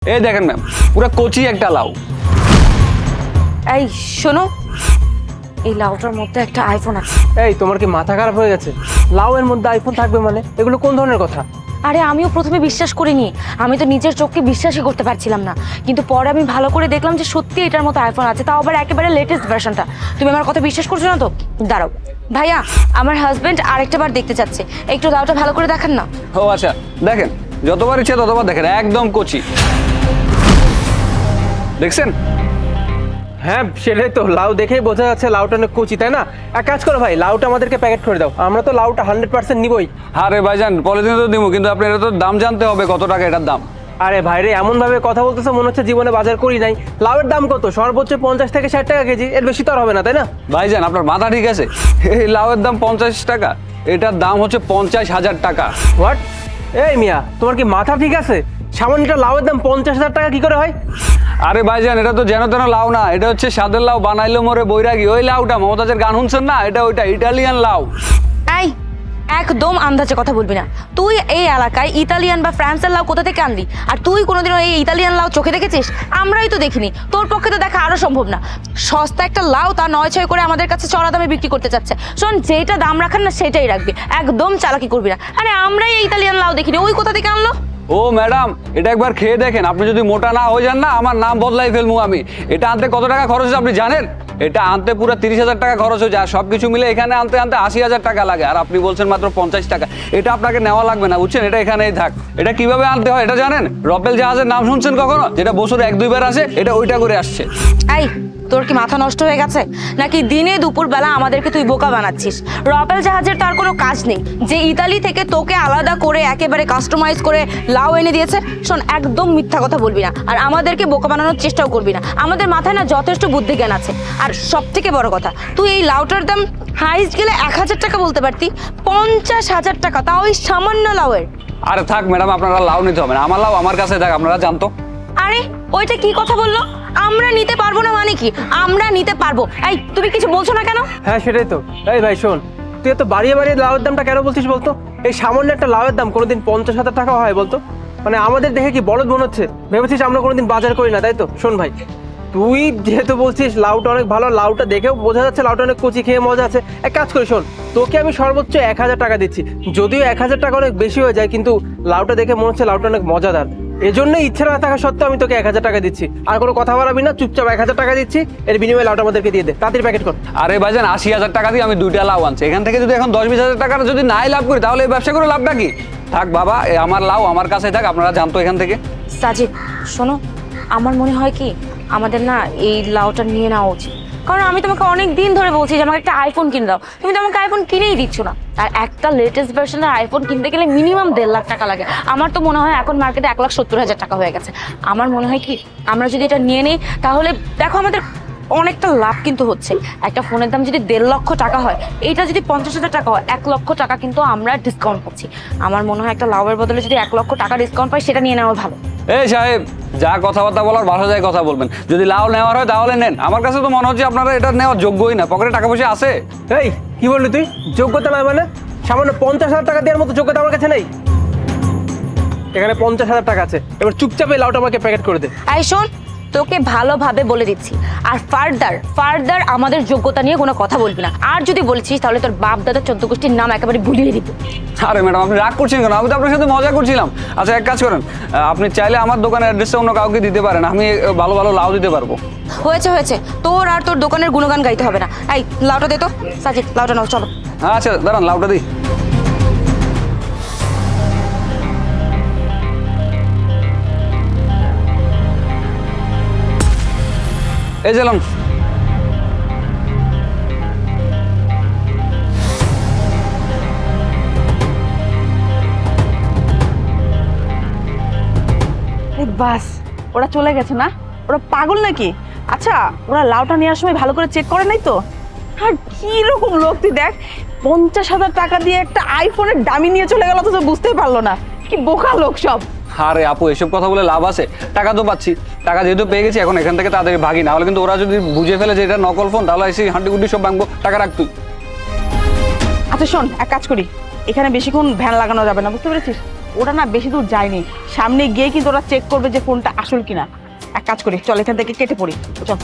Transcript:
এই দেখেন ম্যাম, পুরো কচি একটা লাউ। এই শোনো, এই লাউটার মধ্যে একটা আইফোন আছে। এই তোমার কি মাথা খারাপ হয়ে গেছে? লাউ এর মধ্যে আইফোন থাকবে মানে? এগুলো কোন ধরনের কথা? আরে আমিও প্রথমে বিশ্বাস করিনি, আমি তো নিজের চোখকে বিশ্বাসই করতে পারছিলাম না, কিন্তু পরে আমি ভালো করে দেখলাম যে সত্যি এটার মতো আইফোন আছে, তাও আবার একেবারে লেটেস্ট ভার্সনটা। তুমি আমার কথা বিশ্বাস করছো না তো? দাঁড়াও ভাইয়া, আমার হাজবেন্ড আরেকটা বার দেখতে চাচ্ছে, একটু লাউটা ভালো করে দেখান না। ও আচ্ছা, দেখেন যতবার ইচ্ছে ততবার দেখেন, একদম কচি। দেখছেন? হ্যাঁ সেটাই তো, লাউ দেখেই বোঝা যাচ্ছে লাউটা অনেক কচি, তাই না? এক কাজ করো ভাই, লাউটা আমাদেরকে প্যাকেট করে দাও, আমরা তো লাউটা 100% নিবই। আরে ভাইজান, পলিথিনে তো দিব, কিন্তু আপনার এটা তো দাম জানতে হবে, কত টাকা এটার দাম। আরে ভাই রে, এমন ভাবে কথা বলতেছে মনে হচ্ছে জীবনে বাজার করি নাই। লাউয়ের দাম কত? সর্বোচ্চ 50 থেকে 60 টাকা কেজি, এর বেশি তো আর হবে না, তাই না? ভাইজান আপনার মাথা ঠিক আছে? এই লাউয়ের দাম 50 টাকা, এটার দাম হচ্ছে 50,000 টাকা। হোয়াট? এই মিয়া, তোমার কি মাথা ঠিক আছে? সামান্য একটা লাউয়ের দাম 50,000 টাকা কি করে হয়? আরে ভাইজান, এটা তো যেন তেন লাউ না, এটা হচ্ছে স্বাদের লাউ, বানাইলো মোরে বৈরাগী। ওই লাউটা মমতাজের গান শুনছেন না, এটা ওইটা ইটালিয়ান লাউ। এই একদম আন্দাজে কথা বলবি না। তুই এই এলাকায় ইতালিয়ান বা ফ্রান্সের লাউ কোথা থেকে আনলি? আর তুই কোনোদিনও এই ইতালিয়ান লাউ চোখে দেখেছিস? আমরাই তো দেখিনি, তোর পক্ষে তো দেখা আরো সম্ভব না। সস্তা একটা লাউ তা 9-6 করে আমাদের কাছে চড়া দামে বিক্রি করতে চাচ্ছে। শোন, যেটা দাম রাখার না সেটাই রাখবি, একদম চালাকি করবি না। আরে আমরাই এই ইতালিয়ান লাউ দেখিনি, ওই কোথা থেকে আনলো? ও ম্যাডাম, এটা একবার খেয়ে দেখেন, আপনি যদি মোটা না হয়ে যান না, আমার নাম বদলাই ফেলবো আমি। এটা আনতে কত টাকা খরচ হয়েছে আপনি জানেন? এটা আনতে পুরো 30,000 টাকা খরচ হয়ে যায়, আর সব কিছু মিলে এখানে আনতে আনতে 80,000 টাকা লাগে, আর আপনি বলছেন মাত্র 50 টাকা। এটা আপনাকে নেওয়া লাগবে না, বুঝছেন? এটা এখানেই থাক। এটা কিভাবে আনতে হয় এটা জানেন? রপেল জাহাজের নাম শুনছেন কখনো? যেটা বছরে 1-2 বার আসে, এটা ওইটা করে আসছে। এই তোর কি মাথা নষ্ট হয়ে গেছে নাকি? দিনে দুপুর বেলা আমাদেরকে তুই বোকা বানাচ্ছিস। রপেল জাহাজের তার কোনো কাজ নেই যে ইতালি থেকে তোকে আলাদা করে একেবারে কাস্টমাইজ করে লাউ এনে দিয়েছে। শোন, একদম মিথ্যা কথা বলবি না, আর আমাদেরকে বোকা বানানোর চেষ্টাও করবি না। আমাদের মাথায় না যথেষ্ট বুদ্ধি জ্ঞান আছে। আর সব থেকে বড় কথা, তুই এই লাউটার দাম হাইস্ট গেলে 1,000 টাকা বলতে পারতি, 50,000 টাকা, তাও ওই সামান্য লাউয়ের। আরে থাক ম্যাডাম, আপনারা লাউ নিতে হবে না, আমার লাউ আমার কাছে থাক, আপনারা জানতো। আরে ওইটা কি কথা বললো? আমরা নিতে পারবো না মানে কি? আমরা নিতে পারবো। এই তুমি কিছু বলছো না কেন? হ্যাঁ সেটাই তো। এই ভাই শোন, তুই এত বাড়িয়ে বাড়িয়ে লাউয়ের দামটা কেন বলছিস বলতো? এই সামান্য একটা লাউয়ের দাম কোনোদিন 50,000 টাকা হয় বলতো? মানে আমাদের দেখে কি বলদ মনে হচ্ছে? ভেবেছিস আমরা কোনোদিন বাজার করি না, তাই তো? শোন ভাই, তুই যেহেতু বলছিস লাউটা অনেক ভালো, লাউটা দেখেও বোঝা যাচ্ছে লাউটা অনেক কচি, খেয়ে মজা আছে। এক কাজ করি, শোন, তোকে আমি সর্বোচ্চ 1,000 টাকা দিচ্ছি। যদিও 1,000 টাকা অনেক বেশি হয়ে যায়, কিন্তু লাউটা দেখে মনে হচ্ছে লাউটা অনেক মজাদার। এজন্য ইচ্ছে না থাকা সত্ত্বেও আমি তোকে 1,000 টাকা দিচ্ছি। আর কোনো কথা বাড়াবি না, চুপচাপ 1,000 টাকা দিচ্ছি, এর বিনিময়ে লাউটা আমাদেরকে দিয়ে দে, তাড়াতাড়ি প্যাকেট কর। আরে ভাইজান, 80,000 টাকা দিয়ে আমি 2টা লাউ আনছি, এখান থেকে যদি এখন 10-20,000 টাকার যদি নাই লাভ করি, তাহলে এই ব্যবসা করে লাভটা কি? থাক বাবা, আমার লাউ আমার কাছে থাক, আপনারা জানতো এখান থেকে। সাজিদ শোনো, আমার মনে হয় কি আমাদের না এই লাউটা নিয়ে নেওয়া উচিত। কারণ আমি তোমাকে অনেক দিন ধরে বলছি যে আমাকে একটা আইফোন কিনে দাও, তুমি তো আমাকে আইফোন কিনেই দিচ্ছ না। আর একটা লেটেস্ট ভার্সনের আইফোন কিনতে গেলে মিনিমাম 1.5 লাখ টাকা লাগে। আমার তো মনে হয় এখন মার্কেটে 1,70,000 টাকা হয়ে গেছে। আমার মনে হয় কি আমরা যদি এটা নিয়ে নিই, তাহলে দেখো আমাদের অনেকটা লাভ কিন্তু হচ্ছে। একটা ফোনের দাম যদি 1.5 লক্ষ টাকা হয়, এইটা যদি 50,000 টাকা হয়, 1 লক্ষ টাকা কিন্তু আমরা ডিসকাউন্ট পাচ্ছি। আমার মনে হয় একটা লাভের বদলে যদি 1 লক্ষ টাকা ডিসকাউন্ট পাই, সেটা নিয়ে নেওয়া ভালো। এই সাহেব, যা কথাবার্তা বলার বাসা যায় কথা বলবেন। যদি লাউ নেওয়ার হয় তাহলে নেন, আমার কাছে তো মনে হচ্ছে আপনারা এটা নেওয়ার যোগ্যই না। পকেটে টাকা পয়সা আছে? এই কি বললি তুই? যোগ্যতা নয় মানে? সামান্য 50,000 টাকা দেওয়ার মতো যোগ্যতা আমার কাছে নেই। এখানে 50,000 টাকা আছে, এবার চুপচাপ এই লাউটা আমাকে প্যাকেট করে দে। এই শোন, তোকে ভালোভাবে বলে দিচ্ছি, আর ফার্দার আমাদের যোগ্যতা নিয়ে কোনো কথা বলবি না। আর যদি বলেছিস তাহলে তোর বাপ দাদা 14 গোষ্ঠীর নাম একেবারে ভুলিয়ে দিব। আরে ম্যাডাম, আপনি রাগ করছেন কেন? আমি তো আপনার সাথে মজা করছিলাম। আচ্ছা এক কাজ করেন, আপনি চাইলে আমার দোকানের অ্যাড্রেসটা অন্য কাউকে দিতে পারেন, আমি ভালো ভালো লাউ দিতে পারবো। হয়েছে, তোর আর তোর দোকানের গুণগান গাইতে হবে না। এই লাউটা দে তো। সাজিদ লাউটা নাও, চলো। আচ্ছা দাঁড়ান, লাউটা দিই। এই যেলাম। বাস, ওরা চলে গেছে না? ওরা পাগল নাকি? আচ্ছা, ওরা লাউটা নেওয়ার সময় ভালো করে চেক করে নাই তো? আর কি রকম লোক তুই দেখ, 50,000 টাকা দিয়ে একটা আইফোনের দামি নিয়ে চলে গেল, তো বুঝতেই পারলো না। কি বোকা লোক সব। আরে আপু, এসব কথা বলে লাভ আছে? টাকা তো পাচ্ছি, টাকা যেহেতু পেয়ে গেছি, এখন এখান থেকে তাদের ভাগি, না হলে কিন্তু ওরা যদি বুঝে ফেলে যে এটা নকল ফোন, তাহলে এসে হাঁটি গুটি সব ভাঙবো। টাকা রাখ তুই। আচ্ছা শোন, এক কাজ করি, এখানে বেশিক্ষণ ভ্যান লাগানো যাবে না, বুঝতে পেরেছিস? ওরা না বেশি দূর যায়নি, সামনে গিয়ে কিন্তু ওরা চেক করবে যে ফোনটা আসল কিনা। এক কাজ করি, চল এখান থেকে কেটে পড়ি, চল।